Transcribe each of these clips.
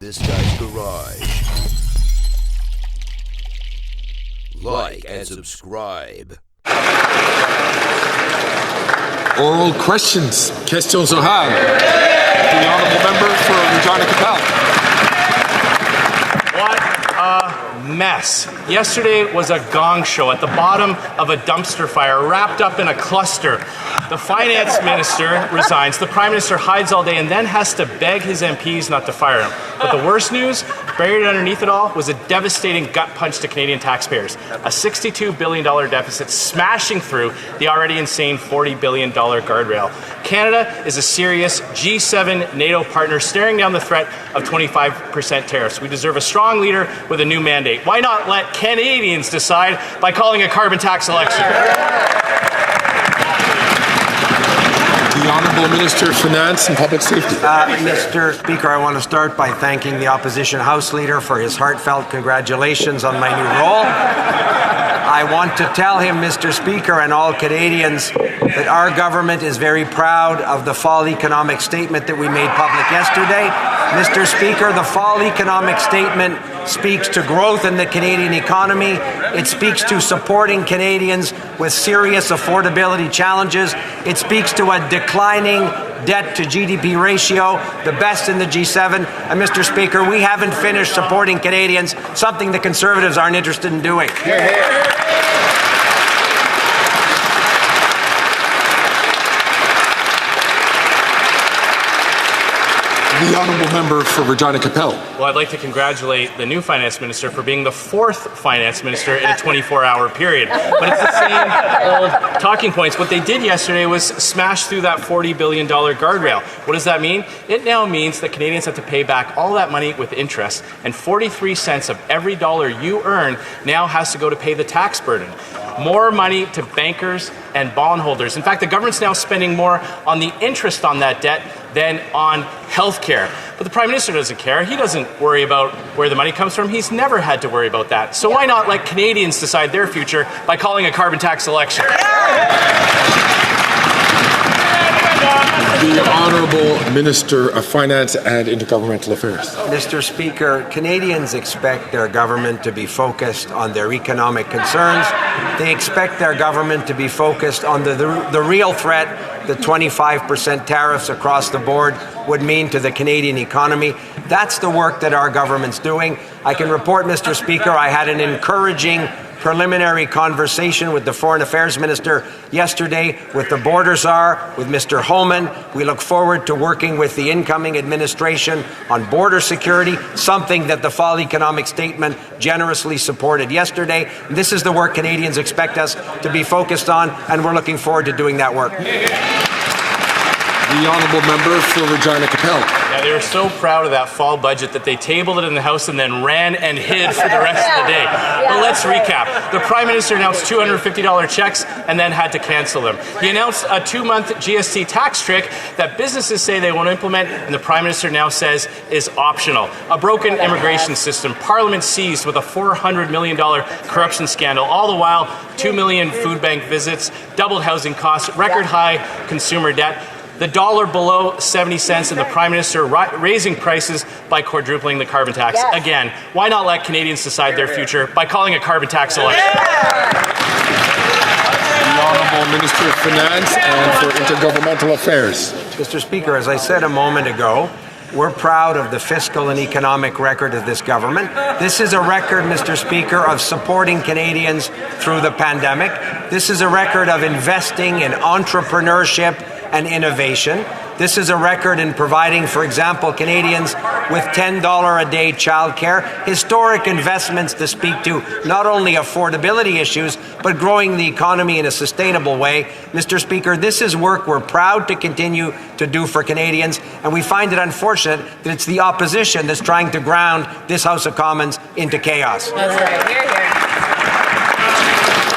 this guy's garage. Like and subscribe. Oral questions. Questions orales. To the honourable member for Regina Capel. What a mess. Yesterday was a gong show at the bottom of a dumpster fire, wrapped up in a cluster. The finance minister resigns, the prime minister hides all day and then has to beg his MPs not to fire him. But the worst news, buried underneath it all, was a devastating gut punch to Canadian taxpayers. A $62 billion deficit smashing through the already insane $40 billion guardrail. Canada is a serious G7 NATO partner staring down the threat of 25% tariffs. We deserve a strong leader with a new mandate. Why not let Canadians decide by calling a carbon tax election? The Honourable Minister of Finance and Public Safety. Mr. Speaker, I want to start by thanking the Opposition House Leader for his heartfelt congratulations on my new role. I want to tell him, Mr. Speaker, and all Canadians, that our government is very proud of the fall economic statement that we made public yesterday. Mr. Speaker, the fall economic statement speaks to growth in the Canadian economy. It speaks to supporting Canadians with serious affordability challenges. It speaks to a declining debt to GDP ratio, the best in the G7. And Mr. Speaker, we haven't finished supporting Canadians, something the Conservatives aren't interested in doing. The Honourable Member for Regina Capel. Well, I'd like to congratulate the new finance minister for being the fourth finance minister in a 24-hour period. But it's the same old talking points. What they did yesterday was smash through that $40 billion guardrail. What does that mean? It now means that Canadians have to pay back all that money with interest, and 43 cents of every dollar you earn now has to go to pay the tax burden. More money to bankers and bondholders. In fact, the government's now spending more on the interest on that debt than on health care. But the Prime Minister doesn't care. He doesn't worry about where the money comes from. He's never had to worry about that. So why not let Canadians decide their future by calling a carbon tax election? The Honourable Minister of Finance and Intergovernmental Affairs. Mr. Speaker, Canadians expect their government to be focused on their economic concerns. They expect their government to be focused on the real threat that 25% tariffs across the board would mean to the Canadian economy. That's the work that our government's doing. I can report, Mr. Speaker, I had an encouraging preliminary conversation with the Foreign Affairs Minister yesterday, with the Border Czar, with Mr. Holman. We look forward to working with the incoming administration on border security, something that the fall economic statement generously supported yesterday. This is the work Canadians expect us to be focused on, and we're looking forward to doing that work. The Honourable Member for Regina Capel. Yeah, they were so proud of that fall budget that they tabled it in the House and then ran and hid for the rest of the day. But let's recap. The Prime Minister announced $250 checks and then had to cancel them. He announced a 2-month GST tax trick that businesses say they won't implement, and the Prime Minister now says is optional. A broken immigration system, Parliament seized with a $400 million corruption scandal, all the while 2 million food bank visits, doubled housing costs, record high consumer debt, the dollar below 70 cents, and the Prime Minister raising prices by quadrupling the carbon tax. Yes. Again, why not let Canadians decide their future by calling a carbon tax election? The Honourable Minister of Finance and for Intergovernmental Affairs. Mr. Speaker, as I said a moment ago, we're proud of the fiscal and economic record of this government. This is a record, Mr. Speaker, of supporting Canadians through the pandemic. This is a record of investing in entrepreneurship and innovation. This is a record in providing, for example, Canadians with $10 a day childcare, historic investments to speak to not only affordability issues, but growing the economy in a sustainable way. Mr. Speaker, this is work we're proud to continue to do for Canadians, and we find it unfortunate that it's the opposition that's trying to ground this House of Commons into chaos. That's right. Hear,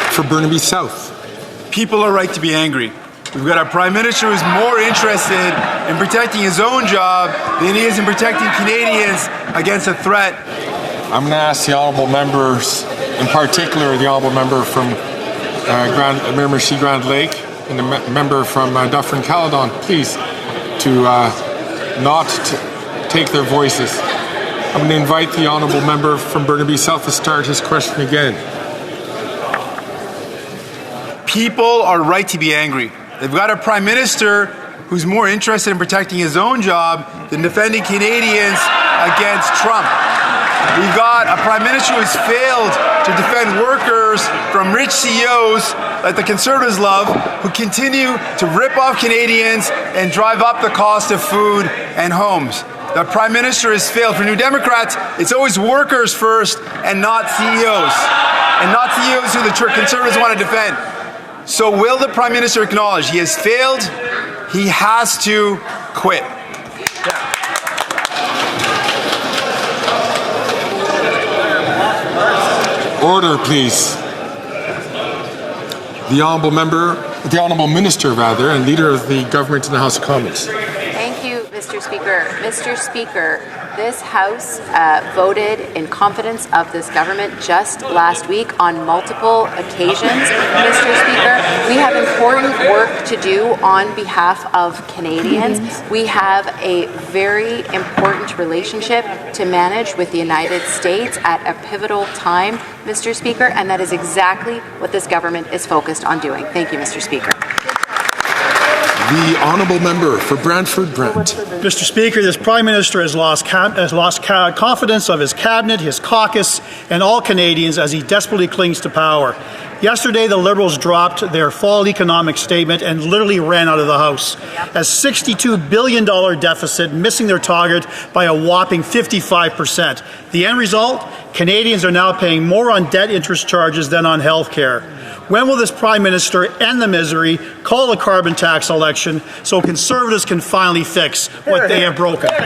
hear. For Burnaby South. People are right to be angry. We've got our Prime Minister who's more interested in protecting his own job than he is in protecting Canadians against a threat. I'm going to ask the honourable members, in particular the honourable member from Miramichi Grand Lake and the member from Dufferin Caledon, please, to not take their voices I'm going to invite the honourable member from Burnaby South to start his question again. People are right to be angry. They've got a Prime Minister who's more interested in protecting his own job than defending Canadians against Trump. We've got a Prime Minister who's failed to defend workers from rich CEOs that the Conservatives love, who continue to rip off Canadians and drive up the cost of food and homes. The Prime Minister has failed. For New Democrats, it's always workers first and not CEOs. And not CEOs who the Conservatives want to defend. So will the Prime Minister acknowledge he has failed? He has to quit. Order, please. The Honourable Minister, and Leader of the Government in the House of Commons. Thank you, Mr. Speaker. Mr. Speaker, this House voted in confidence of this government just last week on multiple occasions. Mr. Speaker, we have important work to do on behalf of Canadians. We have a very important relationship to manage with the United States at a pivotal time, Mr. Speaker, and that is exactly what this government is focused on doing. Thank you, Mr. Speaker. The Honourable Member for Brantford-Brant. Mr. Speaker, this Prime Minister has lost confidence of his cabinet, his caucus, and all Canadians as he desperately clings to power. Yesterday, the Liberals dropped their fall economic statement and literally ran out of the House. A $62 billion deficit, missing their target by a whopping 55%. The end result? Canadians are now paying more on debt interest charges than on health care. When will this Prime Minister end the misery, call a carbon tax election, so Conservatives can finally fix what they have broken? The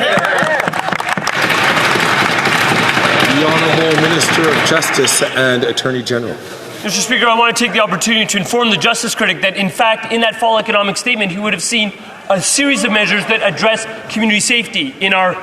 Honourable Minister of Justice and Attorney General. Mr. Speaker, I want to take the opportunity to inform the Justice critic that, in fact, in that fall economic statement, he would have seen a series of measures that address community safety in our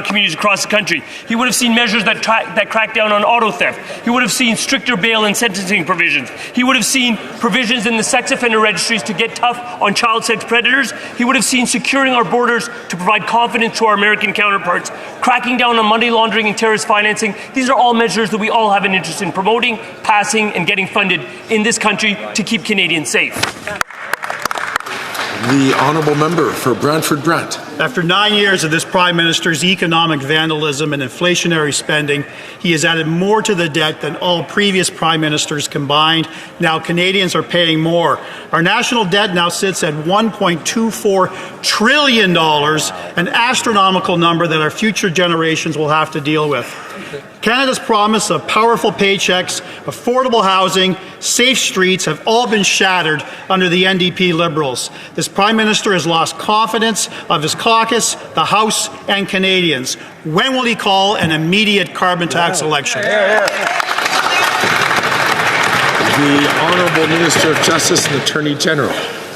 communities across the country. He would have seen measures that crack down on auto theft. He would have seen stricter bail and sentencing provisions. He would have seen provisions in the sex offender registries to get tough on child sex predators. He would have seen securing our borders to provide confidence to our American counterparts, cracking down on money laundering and terrorist financing. These are all measures that we all have an interest in promoting, passing, and getting funded in this country to keep Canadians safe. The Honourable Member for Brantford-Brant. After 9 years of this Prime Minister's economic vandalism and inflationary spending, he has added more to the debt than all previous Prime Ministers combined. Now Canadians are paying more. Our national debt now sits at $1.24 trillion, an astronomical number that our future generations will have to deal with. Canada's promise of powerful paychecks, affordable housing, safe streets have all been shattered under the NDP Liberals. This Prime Minister has lost confidence of his caucus, the House, and Canadians. When will he call an immediate carbon tax election? The Honourable Minister of Justice and Attorney General.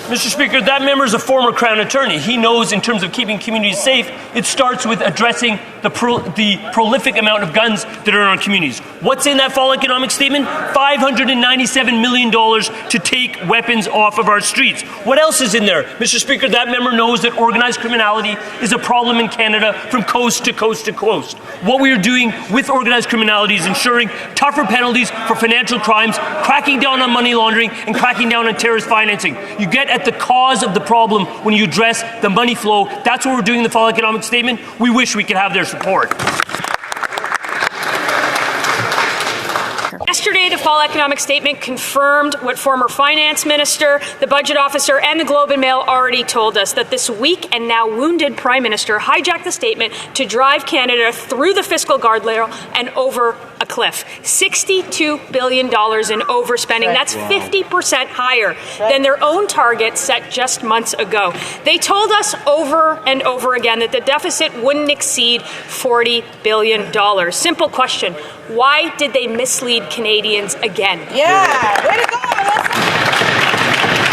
Mr. Speaker, that member is a former Crown attorney. He knows, in terms of keeping communities safe, it starts with addressing the prolific amount of guns that are in our communities. What's in that fall economic statement? $597 million to take weapons off of our streets. What else is in there? Mr. Speaker, that member knows that organized criminality is a problem in Canada from coast to coast to coast. What we are doing with organized criminality is ensuring tougher penalties for financial crimes, cracking down on money laundering, and cracking down on terrorist financing. You get at the cause of the problem when you address the money flow. That's what we're doing in the fall economic statement. We wish we could have their support. Yesterday, the fall economic statement confirmed what former finance minister, the budget officer, and the Globe and Mail already told us, that this weak and now wounded Prime Minister hijacked the statement to drive Canada through the fiscal guardrail and over a cliff. $62 billion in overspending. That's 50% higher than their own target set just months ago. They told us over and over again that the deficit wouldn't exceed $40 billion. Simple question. Why did they mislead Canadians again? Yeah, way to go.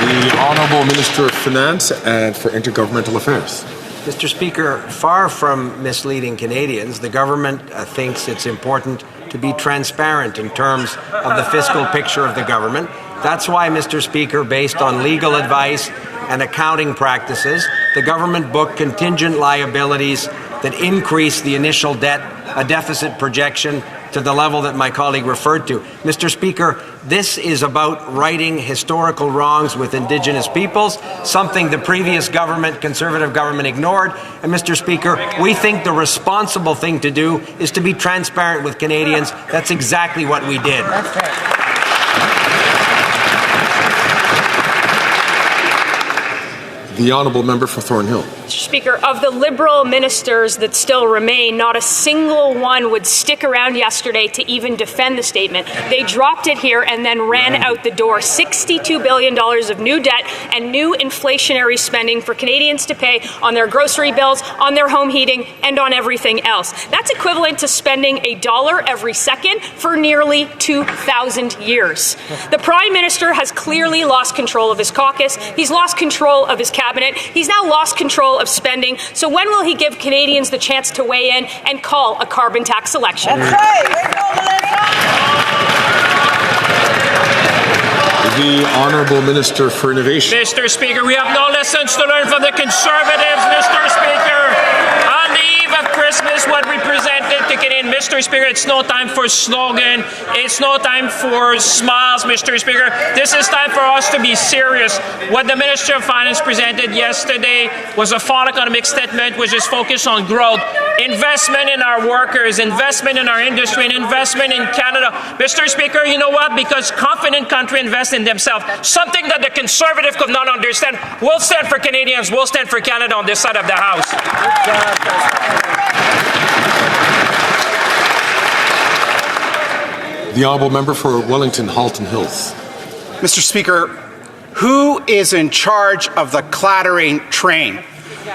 The Honourable Minister of Finance and for Intergovernmental Affairs. Mr. Speaker, far from misleading Canadians, the government thinks it's important to be transparent in terms of the fiscal picture of the government. That's why, Mr. Speaker, based on legal advice and accounting practices, the government booked contingent liabilities that increase the initial debt a deficit projection to the level that my colleague referred to. Mr. Speaker, this is about righting historical wrongs with Indigenous peoples, something the previous government, Conservative government, ignored. And Mr. Speaker, we think the responsible thing to do is to be transparent with Canadians. That's exactly what we did. The honourable member for Thornhill. Mr. Speaker, of the Liberal ministers that still remain, not a single one would stick around yesterday to even defend the statement. They dropped it here and then ran out the door. $62 billion of new debt and new inflationary spending for Canadians to pay on their grocery bills, on their home heating, and on everything else. That's equivalent to spending $1 every second for nearly 2,000 years. The Prime Minister has clearly lost control of his caucus. He's lost control of his cabinet. He's now lost control of spending. So when will he give Canadians the chance to weigh in and call a carbon tax election? That's right. The honourable minister for innovation. Mr. Speaker, we have no lessons to learn from the Conservatives, Mr. Speaker. On the eve of Christmas, what we presented to Canadians, Mr. Speaker, it's no time for slogan. It's no time for smiles, Mr. Speaker. This is time for us to be serious. What the Minister of Finance presented yesterday was a fall economic statement which is focused on growth, investment in our workers, investment in our industry, and investment in Canada. Mr. Speaker, you know what? Because confident country invest in themselves, something that the Conservative could not understand. We'll stand for Canadians. We'll stand for Canada on this side of the House. The honourable member for Wellington Halton Hills. Mr. Speaker, who is in charge of the clattering train?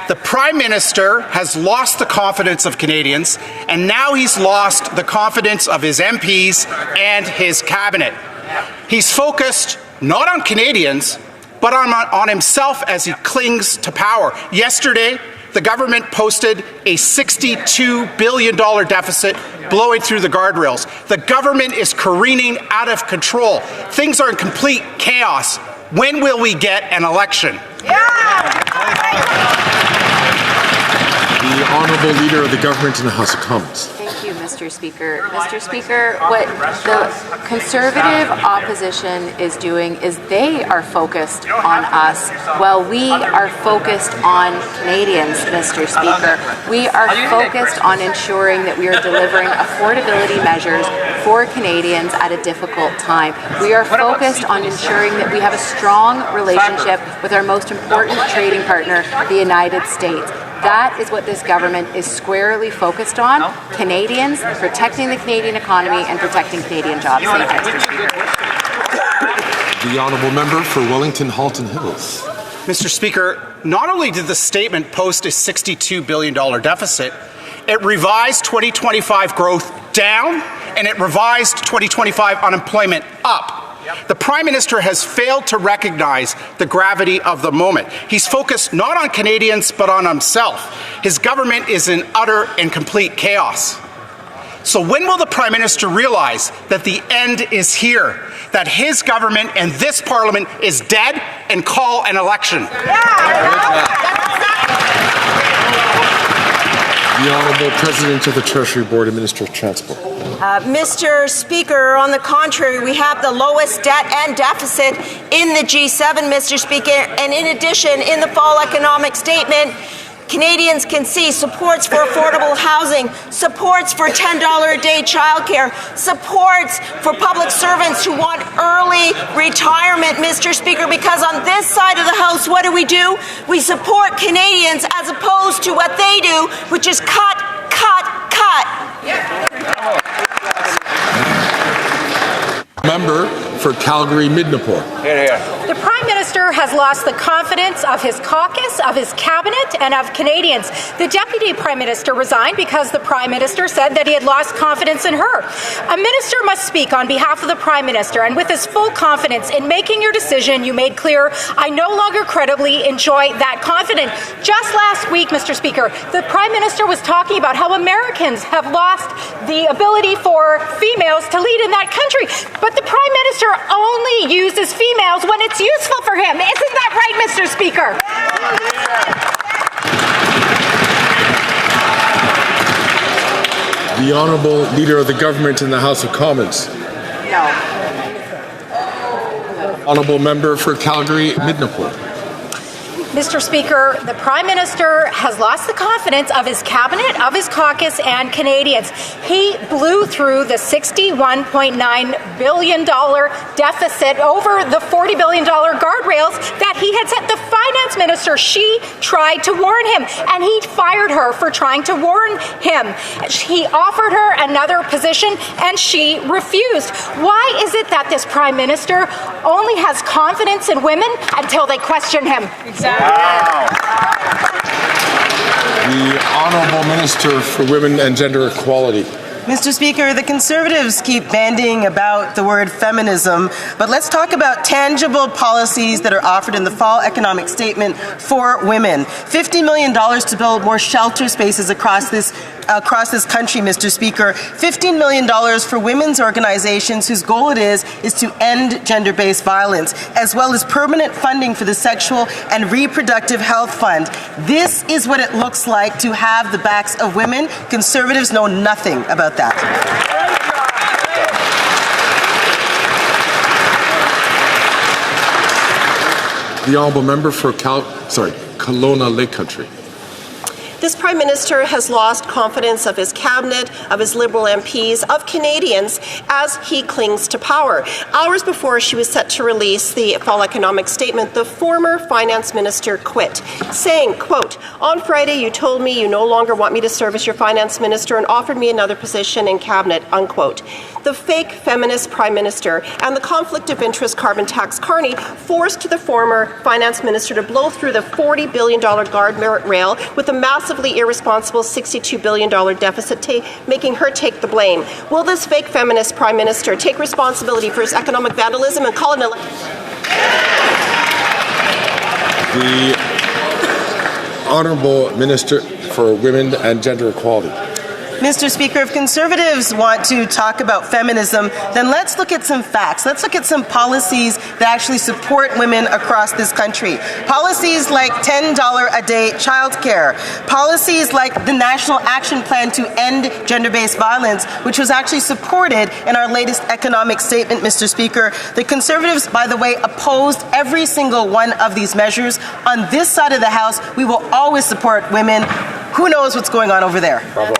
The Prime Minister has lost the confidence of Canadians, and now he's lost the confidence of his MPs and his cabinet. He's focused not on Canadians, but on himself as he clings to power. Yesterday, the government posted a $62 billion deficit, blowing through the guardrails. The government is careening out of control. Things are in complete chaos. When will we get an election? The honourable leader of the government in the House of Commons. Thank you, Mr. Speaker. Mr. Speaker, what the Conservative opposition is doing is they are focused on us while we are focused on Canadians, Mr. Speaker. We are focused on ensuring that we are delivering affordability measures for Canadians at a difficult time. We are focused on ensuring that we have a strong relationship with our most important trading partner, the United States. That is what this government is squarely focused on, Canadians, protecting the Canadian economy and protecting Canadian jobs. Thank you. The honourable member for Wellington Halton Hills. Mr. Speaker, not only did the statement post a $62 billion deficit, it revised 2025 growth down and it revised 2025 unemployment up. The Prime Minister has failed to recognize the gravity of the moment. He's focused not on Canadians, but on himself. His government is in utter and complete chaos. So when will the Prime Minister realize that the end is here, that his government and this Parliament is dead, and call an election? The Honourable President of the Treasury Board and Minister of Transport. Mr. Speaker, on the contrary, we have the lowest debt and deficit in the G7, Mr. Speaker, and in addition, in the fall economic statement, Canadians can see supports for affordable housing, supports for $10 a day childcare, supports for public servants who want early retirement, Mr. Speaker, because on this side of the House, what do? We support Canadians as opposed to what they do, which is cut, cut, cut. Member for Calgary-Midnapore. The Prime Minister has lost the confidence of his caucus, of his cabinet, and of Canadians. The Deputy Prime Minister resigned because the Prime Minister said that he had lost confidence in her. A minister must speak on behalf of the Prime Minister, and with his full confidence in making your decision, you made clear, I no longer credibly enjoy that confidence. Just last week, Mr. Speaker, the Prime Minister was talking about how Americans have lost the ability for females to lead in that country. But the Prime Minister only uses females when it's useful for him. Isn't that right, Mr. Speaker? The Honourable Leader of the Government in the House of Commons. No. Honourable Member for Calgary Midnapore. Mr. Speaker, the Prime Minister has lost the confidence of his cabinet, of his caucus, and Canadians. He blew through the $61.9 billion deficit over the $40 billion guardrails that he had set. The Finance Minister, she tried to warn him, and he fired her for trying to warn him. He offered her another position, and she refused. Why is it that this Prime Minister only has confidence in women until they question him? Exactly. Wow. The Honourable Minister for Women and Gender Equality. Mr. Speaker, the Conservatives keep bandying about the word feminism, but let's talk about tangible policies that are offered in the fall economic statement for women. $50 million to build more shelter spaces across this country, Mr. Speaker. $15 million for women's organizations whose goal it is to end gender-based violence, as well as permanent funding for the Sexual and Reproductive Health Fund. This is what it looks like to have the backs of women. Conservatives know nothing about that. The Honourable Member for Kelowna Lake Country. This Prime Minister has lost confidence of his cabinet, of his Liberal MPs, of Canadians as he clings to power. Hours before she was set to release the fall economic statement, the former Finance Minister quit, saying, quote, "On Friday you told me you no longer want me to serve as your Finance Minister and offered me another position in cabinet," unquote. The fake feminist Prime Minister and the conflict of interest carbon tax carney forced the former Finance Minister to blow through the $40 billion guardrail with a massively irresponsible $62 billion deficit, making her take the blame. Will this fake feminist Prime Minister take responsibility for his economic vandalism and call it an election? The Honourable Minister for Women and Gender Equality. Mr. Speaker, if Conservatives want to talk about feminism, then let's look at some facts. Let's look at some policies that actually support women across this country. Policies like $10 a day childcare. Policies like the National Action Plan to End Gender-Based Violence, which was actually supported in our latest economic statement, Mr. Speaker. The Conservatives, by the way, opposed every single one of these measures. On this side of the House, we will always support women. Who knows what's going on over there? Bravo.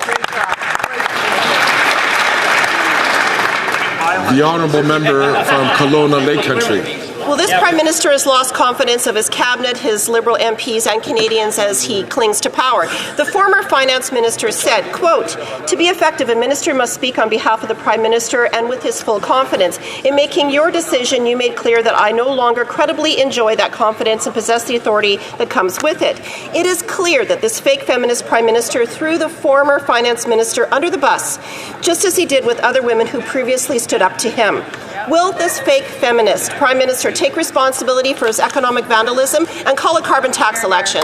The Honourable Member from Kelowna Lake Country. Well, this Prime Minister has lost confidence of his cabinet, his Liberal MPs and Canadians as he clings to power. The former Finance Minister said, quote, "To be effective, a minister must speak on behalf of the Prime Minister and with his full confidence. In making your decision, you made clear that I no longer credibly enjoy that confidence and possess the authority that comes with it." It is clear that this fake feminist Prime Minister threw the former Finance Minister under the bus, just as he did with other women who previously stood up to him. Will this fake feminist Prime Minister take responsibility for his economic vandalism and call a carbon tax election?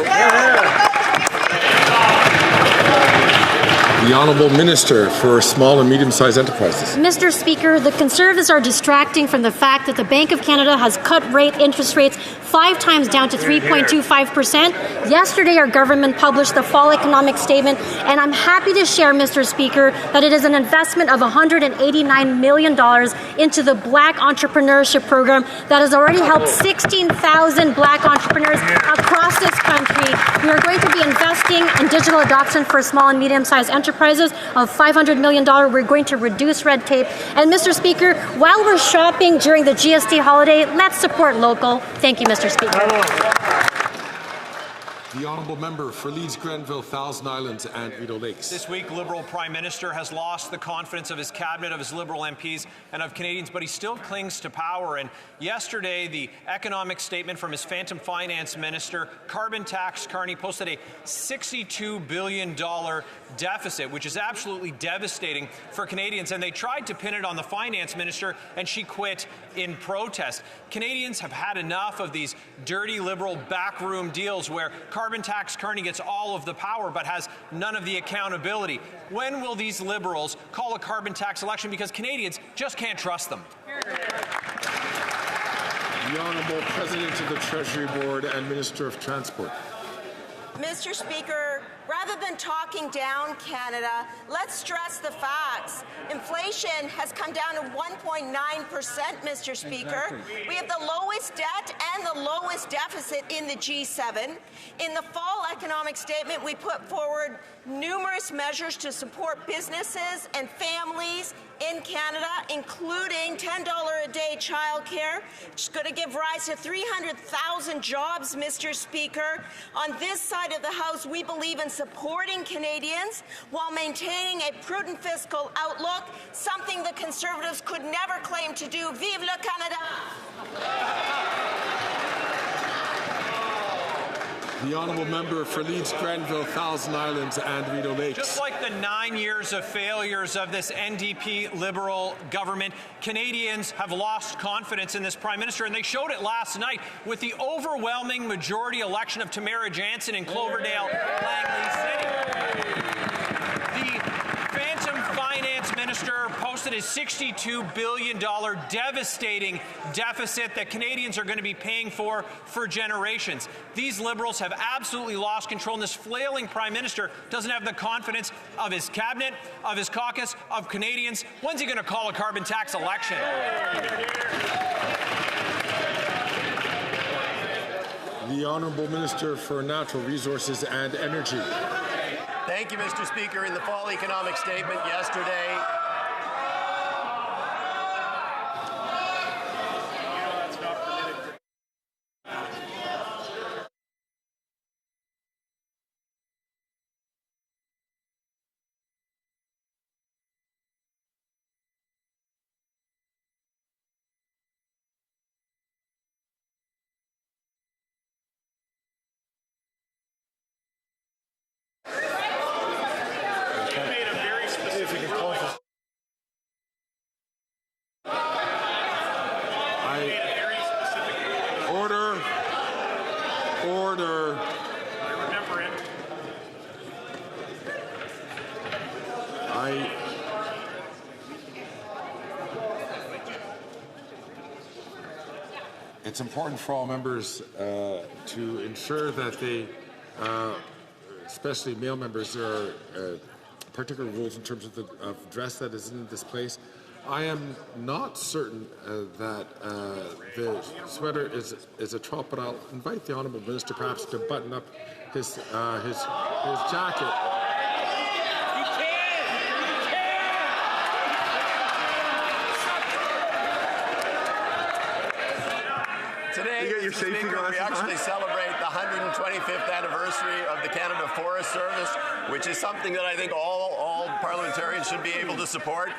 The Honourable Minister for Small and Medium-Sized Enterprises. Mr. Speaker, the Conservatives are distracting from the fact that the Bank of Canada has cut interest rates 5 times down to 3.25%. Yesterday, our government published the fall economic statement, and I'm happy to share, Mr. Speaker, that it is an investment of $189 million into the Black Entrepreneurship Program that has already helped 16,000 Black entrepreneurs across this country. We are going to be investing in digital adoption for small and medium-sized enterprises of $500 million. We're going to reduce red tape. And Mr. Speaker, while we're shopping during the GST holiday, let's support local. Thank you, Mr. Speaker. The Honourable Member for Leeds, Grenville, Thousand Islands and Rideau Lakes. This week, Liberal Prime Minister has lost the confidence of his cabinet, of his Liberal MPs and of Canadians, but he still clings to power. And yesterday, the economic statement from his phantom finance minister, carbon tax carney, posted a $62 billion deficit, which is absolutely devastating for Canadians. And they tried to pin it on the finance minister, and she quit in protest. Canadians have had enough of these dirty Liberal backroom deals where carbon tax carney gets all of the power but has none of the accountability. When will these Liberals call a carbon tax election? Because Canadians just can't trust them. The Honourable President of the Treasury Board and Minister of Transport. Mr. Speaker, rather Rather than talking down Canada, let's stress the facts. Inflation has come down to 1.9%, Mr. Speaker. We have the lowest debt and the lowest deficit in the G7. In the fall economic statement, we put forward numerous measures to support businesses and families in Canada, including $10 a day childcare, which is going to give rise to 300,000 jobs, Mr. Speaker. On this side of the House, we believe in supporting Canadians while maintaining a prudent fiscal outlook, something the Conservatives could never claim to do. Vive le Canada! The honourable member for Leeds, Grenville, Thousand Islands and Rideau Lakes. Just like the 9 years of failures of this NDP Liberal government, Canadians have lost confidence in this Prime Minister, and they showed it last night with the overwhelming majority election of Tamara Jansen in Cloverdale, Langley City. The Phantom Finance Minister posted a $62 billion devastating deficit that Canadians are going to be paying for generations. These Liberals have absolutely lost control, and this flailing Prime Minister doesn't have the confidence of his cabinet, of his caucus, of Canadians. When's he going to call a carbon tax election? The Honourable Minister for Natural Resources and Energy. Thank you, Mr. Speaker. In the fall economic statement yesterday, Order. I remember it. It's important for all members to ensure that they, especially male members, there are particular rules in terms of the dress that is in this place. I am not certain that the sweater is a trop, but I'll invite the Honourable Minister perhaps to button up his jacket. Today, Mr. Speaker, we actually celebrate the 125th anniversary of the Canada Forest Service, which is something that I think all parliamentarians should be able to support.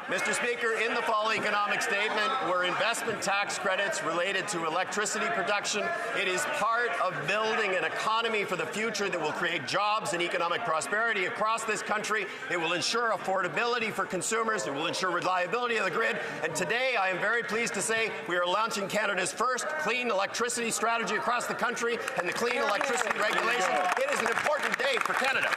Mr. Speaker, in the fall economic statement were investment tax credits related to electricity production. It is part of building an economy for the future that will create jobs and economic prosperity across this country. It will ensure affordability for consumers. It will ensure reliability of the grid. And today, I am very pleased to say we are launching Canada's first clean electricity strategy across the country and the clean electricity regulations. It is an important day for Canada.